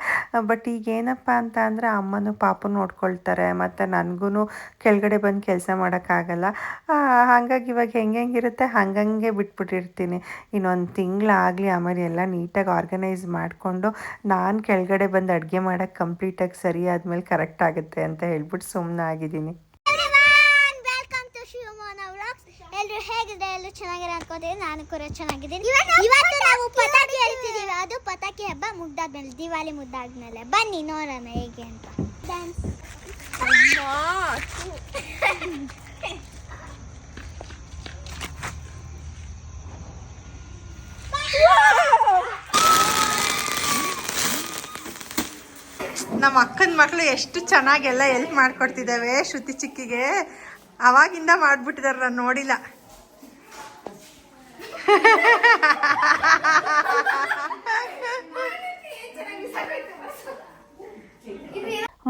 ಬಟ್ ಈಗೇನಪ್ಪ ಅಂತ ಅಂದರೆ ಅಮ್ಮನೂ ಪಾಪು ನೋಡ್ಕೊಳ್ತಾರೆ, ಮತ್ತು ನನಗೂ ಕೆಳಗಡೆ ಬಂದು ಕೆಲಸ ಮಾಡೋಕ್ಕಾಗಲ್ಲ. ಹಾಗಾಗಿ ಇವಾಗ ಹೆಂಗಿರುತ್ತೆ ಹಂಗಂಗೆ ಬಿಟ್ಬಿಟ್ಟಿರ್ತೀನಿ. ಇನ್ನೊಂದು ತಿಂಗಳಾಗಲಿ, ಆಮೇಲೆ ಎಲ್ಲ ನೀಟಾಗಿ ಆರ್ಗನೈಸ್ ಮಾಡಿಕೊಂಡು ನಾನು ಕೆಳಗಡೆ ಬಂದು ಅಡುಗೆ ಮಾಡೋಕ್ಕೆ ಕಂಪ್ಲೀಟಾಗಿ ಸರಿ ಆದಮೇಲೆ ಕರೆಕ್ಟ್ ಆಗುತ್ತೆ ಅಂತ ಹೇಳ್ಬಿಟ್ಟು ಸುಮ್ಮನಾಗಿದ್ದೀನಿ. Welcome to Shivamona vlogs. ಎಲ್ಲರೂ ಹೇಗಿದ್ದಾರೆ? ಎಲ್ಲರೂ ಚೆನ್ನಾಗಿರೋ ಅನ್ಕೋತೀನಿ, ನಾನು ಕೂಡ ಚೆನ್ನಾಗಿದ್ದೀನಿ. ಇವತ್ತು ನಾವು ಪಟಾಕಿ ಹೇಳ್ತಿದ್ದೀವಿ, ಅದು ಪಟಾಕಿ ಹಬ್ಬ ಮುಗ್ದಾದ್ಮೇಲೆ, ದಿವಾಲಿ ಮುಗ್ದಾದ್ಮೇಲೆ. ಬನ್ನಿ ನೋಡೋಣ ಹೇಗೆ ಅಂತ. ಡ್ಯಾನ್ಸ್ ನಮ್ಮ ಅಕ್ಕನ ಮಕ್ಕಳು ಎಷ್ಟು ಚೆನ್ನಾಗೆಲ್ಲ ಎಲ್ಪ್ ಮಾಡ್ಕೊಡ್ತಿದ್ದಾವೆ ಶ್ರುತಿ ಚಿಕ್ಕಿಗೆ. ಅವಾಗಿಂದ ಮಾಡಿಬಿಟ್ಟಿದ್ದಾರೆ, ನಾನು ನೋಡಿಲ್ಲ.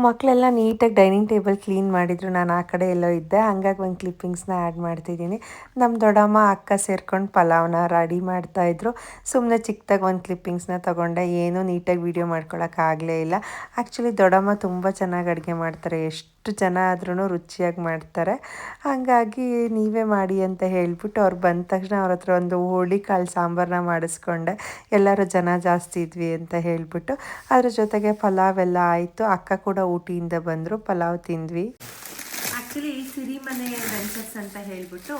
ಮಕ್ಕಳೆಲ್ಲ ನೀಟಾಗಿ ಡೈನಿಂಗ್ ಟೇಬಲ್ ಕ್ಲೀನ್ ಮಾಡಿದರು, ನಾನು ಆ ಕಡೆ ಎಲ್ಲೋ ಇದ್ದೆ, ಹಂಗಾಗಿ ಒಂದು ಕ್ಲಿಪ್ಪಿಂಗ್ಸ್ನ ಆ್ಯಡ್ ಮಾಡ್ತಿದ್ದೀನಿ. ನಮ್ಮ ದೊಡ್ಡಮ್ಮ ಅಕ್ಕ ಸೇರ್ಕೊಂಡು ಪಲಾವ್ನ ರೆಡಿ ಮಾಡ್ತಾಯಿದ್ರು. ಸುಮ್ಮನೆ ಚಿಕ್ಕದಾಗಿ ಒಂದು ಕ್ಲಿಪ್ಪಿಂಗ್ಸ್ನ ತೊಗೊಂಡೆ, ಏನೂ ನೀಟಾಗಿ ವೀಡಿಯೋ ಮಾಡ್ಕೊಳಕ್ಕಾಗಲೇ ಇಲ್ಲ. ಆ್ಯಕ್ಚುಲಿ ದೊಡ್ಡಮ್ಮ ತುಂಬ ಚೆನ್ನಾಗಿ ಅಡುಗೆ ಮಾಡ್ತಾರೆ, ಎಷ್ಟು ಜನ ಆದ್ರೂ ರುಚಿಯಾಗಿ ಮಾಡ್ತಾರೆ. ಹಾಗಾಗಿ ನೀವೇ ಮಾಡಿ ಅಂತ ಹೇಳಿಬಿಟ್ಟು ಅವ್ರು ಬಂದ ತಕ್ಷಣ ಅವ್ರ ಹತ್ರ ಒಂದು ಹುರುಳಿಕಾಳು ಸಾಂಬಾರನ್ನ ಮಾಡಿಸ್ಕೊಂಡೆ. ಎಲ್ಲರೂ ಜನ ಜಾಸ್ತಿ ಇದ್ವಿ ಅಂತ ಹೇಳಿಬಿಟ್ಟು ಅದ್ರ ಜೊತೆಗೆ ಪಲಾವ್ ಎಲ್ಲ ಆಯಿತು. ಅಕ್ಕ ಕೂಡ ಊಟಿಯಿಂದ ಬಂದರು, ಪಲಾವ್ ತಿಂದ್ವಿ. ಆ್ಯಕ್ಚುಲಿ ಸಿರಿಮನೆ ವೆಂಚರ್ಸ್ ಅಂತ ಹೇಳಿಬಿಟ್ಟು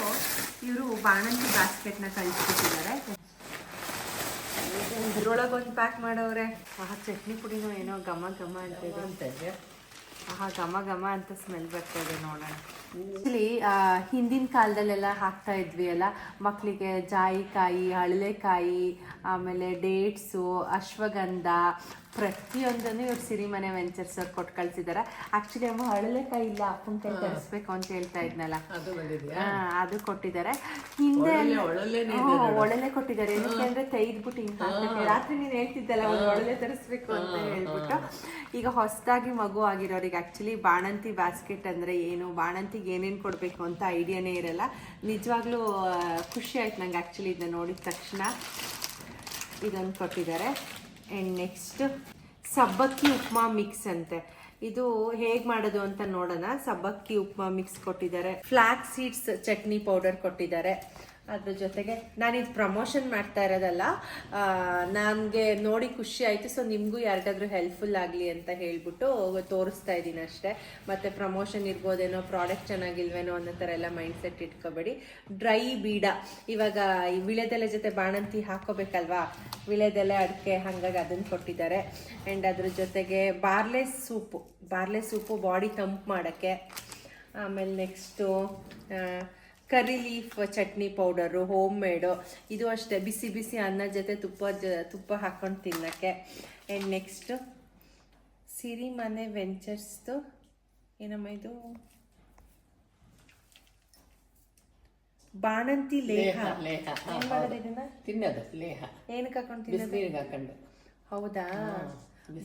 ಇವರು ಬಾಣಂತಿ ಬಾಸ್ಕೆಟ್ನ ಕಳಿಸ್ಬಿಟ್ಟಿದ್ದಾರೆ. ಇದ್ರೊಳಗೊಂದು ಪ್ಯಾಕ್ ಮಾಡೋರೆ. ಚಟ್ನಿ ಪುಡಿನೂ ಏನೋ ಘಮ ಘಮ ಅಂತಿದೆ. ಘಮ ಘಮ ಅಂತ ಸ್ಮೆಲ್ ಬರ್ತಾ ಇದೆ, ನೋಡೋಣ. ಆ್ಯಕ್ಚುಲಿ ಹಿಂದಿನ ಕಾಲದಲ್ಲೆಲ್ಲ ಹಾಕ್ತಾ ಇದ್ವಿ ಅಲ್ಲ ಮಕ್ಕಳಿಗೆ, ಜಾಯಿಕಾಯಿ, ಹಳಲೆಕಾಯಿ, ಆಮೇಲೆ ಡೇಟ್ಸು, ಅಶ್ವಗಂಧ, ಪ್ರತಿಯೊಂದನ್ನು ಇವ್ರು ಸಿರಿಮನೆ ವೆಂಚರ್ಸ್ ಅವ್ರು ಕೊಟ್ಟು ಕಳ್ಸಿದ್ದಾರೆ. ಆ್ಯಕ್ಚುಲಿ ಅಮ್ಮ ಹಳಲೆಕಾಯಿ ಇಲ್ಲ, ಅಪ್ಪನ ಕೈ ತರಿಸ್ಬೇಕು ಅಂತ ಹೇಳ್ತಾ ಇದ್ನಲ್ಲ, ಅದು ಕೊಟ್ಟಿದ್ದಾರೆ. ಹಿಂದೆ ಒಳಲೆ ಕೊಟ್ಟಿದ್ದಾರೆ, ಏನಕ್ಕೆ ಅಂದರೆ ತೆಗೆದ್ಬಿಟ್ಟು ಹಿಂಗೆ ಹಾಕ್ಬೇಕು. ರಾತ್ರಿ ನೀನು ಹೇಳ್ತಿದ್ದಲ್ಲ ಒಂದು ಒಳಲೆ ತರಿಸ್ಬೇಕು ಅಂತ ಹೇಳ್ಬಿಟ್ಟು. ಈಗ ಹೊಸದಾಗಿ ಮಗು ಆಗಿರೋರಿಗೆ ಆ್ಯಕ್ಚುಲಿ ಬಾಣಂತಿ ಬಾಸ್ಕೆಟ್ ಅಂದರೆ ಏನು, ಬಾಣಂತಿಗೆ ಏನೇನು ಕೊಡಬೇಕು ಅಂತ ಐಡಿಯಾನೇ ಇರಲ್ಲ. ನಿಜವಾಗ್ಲೂ ಖುಷಿ ಆಯ್ತು ನಂಗೆ ಆ್ಯಕ್ಚುಲಿ ಇದನ್ನ ನೋಡಿದ ತಕ್ಷಣ. ಇದೊಂದು ಕೊಟ್ಟಿದ್ದಾರೆ. ಆ್ಯಂಡ್ ನೆಕ್ಸ್ಟ್ ಸಬ್ಬಕ್ಕಿ ಉಪ್ಮಾ ಮಿಕ್ಸ್ ಅಂತೆ, ಇದು ಹೇಗೆ ಮಾಡೋದು ಅಂತ ನೋಡೋಣ. ಸಬ್ಬಕ್ಕಿ ಉಪ್ಮಾ ಮಿಕ್ಸ್ ಕೊಟ್ಟಿದ್ದಾರೆ. ಫ್ಲಾಕ್ ಸೀಡ್ಸ್ ಚಟ್ನಿ ಪೌಡರ್ ಕೊಟ್ಟಿದ್ದಾರೆ. ಅದ್ರ ಜೊತೆಗೆ ನಾನಿದು ಪ್ರಮೋಷನ್ ಮಾಡ್ತಾ ಇರೋದಲ್ಲ, ನನಗೆ ನೋಡಿ ಖುಷಿ ಆಯಿತು. ಸೊ ನಿಮಗೂ ಯಾರಿಗಾದ್ರೂ ಹೆಲ್ಪ್ಫುಲ್ ಆಗಲಿ ಅಂತ ಹೇಳ್ಬಿಟ್ಟು ತೋರಿಸ್ತಾ ಇದ್ದೀನಿ ಅಷ್ಟೇ. ಮತ್ತು ಪ್ರಮೋಷನ್ ಇರ್ಬೋದೇನೋ, ಪ್ರಾಡಕ್ಟ್ ಚೆನ್ನಾಗಿಲ್ವೇನೋ ಅನ್ನೋ ಥರ ಎಲ್ಲ ಮೈಂಡ್ ಸೆಟ್ ಇಟ್ಕೋಬೇಡಿ. ಡ್ರೈ ಬೀಡ, ಇವಾಗ ಈ ವಿಳೆದೆಲೆ ಜೊತೆ ಬಾಣಂತಿ ಹಾಕೋಬೇಕಲ್ವಾ, ವಿಳೆದೆಲೆ ಅಡಿಕೆ, ಹಾಗಾಗಿ ಅದನ್ನು ಕೊಟ್ಟಿದ್ದಾರೆ. ಆ್ಯಂಡ್ ಅದ್ರ ಜೊತೆಗೆ ಬಾರ್ಲೆ ಸೂಪು ಬಾಡಿ ತಂಪು ಮಾಡೋಕ್ಕೆ. ಆಮೇಲೆ ನೆಕ್ಸ್ಟು ಕರಿ ಲೀಫ್ ಚಟ್ನಿ ಪೌಡರು, ಹೋಮ್ ಮೇಡು, ಇದು ಅಷ್ಟೇ ಬಿಸಿ ಬಿಸಿ ಅನ್ನ ಜೊತೆ ತುಪ್ಪ ಹಾಕ್ಕೊಂಡು ತಿನ್ನೋಕ್ಕೆ. ಆ್ಯಂಡ್ ನೆಕ್ಸ್ಟು ಸಿರಿಮನೆ ವೆಂಚರ್ಸ್ದು ಏನಮ್ಮ ಇದು, ಬಾಣಂತಿ ಲೇಹ. ಏನು ಮಾಡೋದು ಇದನ್ನ? ತಿನ್ನೋದು ಲೇಹ. ಏನಕ್ಕೆ ಹಾಕೊಂಡು ತಿನ್ನೋದು? ಹೌದಾ,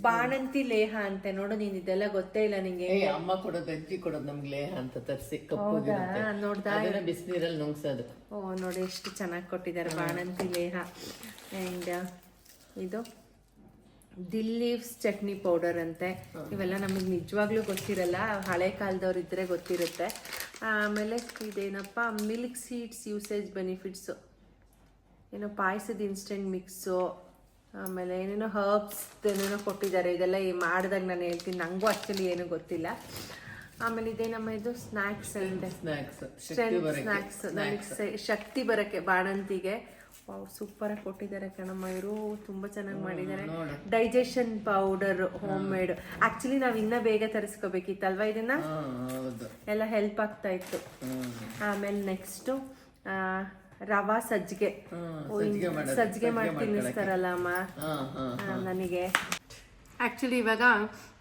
ಬಾಣಂತಿ ಲೇಹ ಅಂತೆ. ನೋಡು, ನೀನ್ ಇದೆಲ್ಲ ಗೊತ್ತೇ ಇಲ್ಲ ನಿಂಗೆ. ಅಮ್ಮ ಕೊಡೋದು, ಅಜ್ಜಿ ಕೊಡೋದು ನಮ್ಗೆ ಲೇಹ ಅಂತ ತರಿಸಿ ನೋಡ್ದಾ, ಬಿಸಿನೀರಲ್ಲಿ ನುಂಗ್ಸೋದು. ಓ ನೋಡಿ ಎಷ್ಟು ಚೆನ್ನಾಗಿ ಕೊಟ್ಟಿದ್ದಾರೆ ಬಾಣಂತಿ ಲೇಹ. ಆ್ಯಂಡ್ ಇದು ದಿಲ್ ಲೀವ್ಸ್ ಚಟ್ನಿ ಪೌಡರ್ ಅಂತೆ. ಇವೆಲ್ಲ ನಮಗೆ ನಿಜವಾಗ್ಲೂ ಗೊತ್ತಿರಲ್ಲ, ಹಳೆ ಕಾಲದವ್ರು ಇದ್ದರೆ ಗೊತ್ತಿರುತ್ತೆ. ಆಮೇಲೆ ಇದೇನಪ್ಪ, ಮಿಲ್ಕ್ ಸೀಡ್ಸ್ ಯೂಸೇಜ್ ಬೆನಿಫಿಟ್ಸು, ಏನೋ ಪಾಯಸದ ಇನ್ಸ್ಟೆಂಟ್ ಮಿಕ್ಸು, ಆಮೇಲೆ ಏನೇನೋ ಹರ್ಬ್ಸ್ ಏನೇನೋ ಕೊಟ್ಟಿದ್ದಾರೆ. ಇದೆಲ್ಲ ಮಾಡಿದಾಗ ನಾನು ಹೇಳ್ತೀನಿ, ನನಗೂ ಆ್ಯಕ್ಚುಲಿ ಏನೂ ಗೊತ್ತಿಲ್ಲ. ಆಮೇಲೆ ಇದೇನಮ್ಮ ಇದು ಸ್ನ್ಯಾಕ್ಸ್ ಅಂಡ್ ಸ್ನ್ಯಾಕ್ಸ್, ನನಗೆ ಶಕ್ತಿ ಬರೋಕ್ಕೆ ಬಾಣಂತಿಗೆ. ಸೂಪರಾಗಿ ಕೊಟ್ಟಿದ್ದಾರೆ ಕಣಮ್ಮ ಇವರು, ತುಂಬ ಚೆನ್ನಾಗಿ ಮಾಡಿದ್ದಾರೆ. Digestion powder home made. Actually ನಾವು ಇನ್ನೂ ಬೇಗ ತರಿಸ್ಕೋಬೇಕಿತ್ತಲ್ವಾ ಇದನ್ನ, ಎಲ್ಲ ಹೆಲ್ಪ್ ಆಗ್ತಾ ಇತ್ತು. ಆಮೇಲೆ ನೆಕ್ಸ್ಟು ರವಾ ಸಜ್ಜಿಗೆ ಮಾಡಿ ತಿನ್ನಿಸ್ತಾರಲ್ಲ ಅಮ್ಮ ನನಗೆ. ಆ್ಯಕ್ಚುಲಿ ಇವಾಗ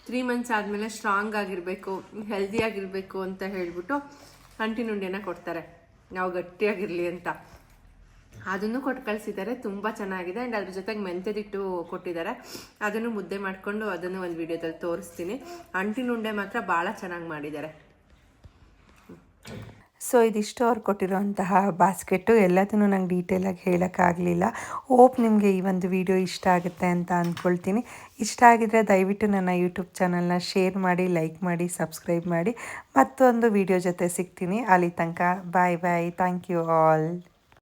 3 months ಆದಮೇಲೆ ಸ್ಟ್ರಾಂಗ್ ಆಗಿರಬೇಕು, ಹೆಲ್ದಿ ಆಗಿರಬೇಕು ಅಂತ ಹೇಳ್ಬಿಟ್ಟು ಅಂಟಿನುಂಡೆನ ಕೊಡ್ತಾರೆ, ನಾವು ಗಟ್ಟಿಯಾಗಿರಲಿ ಅಂತ. ಅದನ್ನು ಕೊಟ್ಟು ಕಳಿಸಿದ್ದಾರೆ, ತುಂಬ ಚೆನ್ನಾಗಿದೆ. ಆ್ಯಂಡ್ ಅದ್ರ ಜೊತೆಗೆ ಮೆಂತ್ಯದಿಟ್ಟು ಕೊಟ್ಟಿದ್ದಾರೆ, ಅದನ್ನು ಮುದ್ದೆ ಮಾಡಿಕೊಂಡು ಅದನ್ನು ಒಂದು ವಿಡಿಯೋದಲ್ಲಿ ತೋರಿಸ್ತೀನಿ. ಅಂಟಿನುಂಡೆ ಮಾತ್ರ ಭಾಳ ಚೆನ್ನಾಗಿ ಮಾಡಿದ್ದಾರೆ. ಸೊ ಇದಿಷ್ಟು ಅವ್ರು ಕೊಟ್ಟಿರೋಂತಹ ಬಾಸ್ಕೆಟು. ಎಲ್ಲದನ್ನು ನಂಗೆ ಡೀಟೇಲಾಗಿ ಹೇಳೋಕ್ಕಾಗಲಿಲ್ಲ. ಹೋಪ್ ನಿಮಗೆ ಈ ಒಂದು ವಿಡಿಯೋ ಇಷ್ಟ ಆಗುತ್ತೆ ಅಂತ ಅಂದ್ಕೊಳ್ತೀನಿ. ಇಷ್ಟ ಆಗಿದರೆ ದಯವಿಟ್ಟು ನನ್ನ ಯೂಟ್ಯೂಬ್ ಚಾನಲ್ನ ಶೇರ್ ಮಾಡಿ, ಲೈಕ್ ಮಾಡಿ, ಸಬ್ಸ್ಕ್ರೈಬ್ ಮಾಡಿ. ಮತ್ತೊಂದು ವಿಡಿಯೋ ಜೊತೆ ಸಿಗ್ತೀನಿ. ಅಲ್ಲಿ ತನಕ bye bye. Thank you all.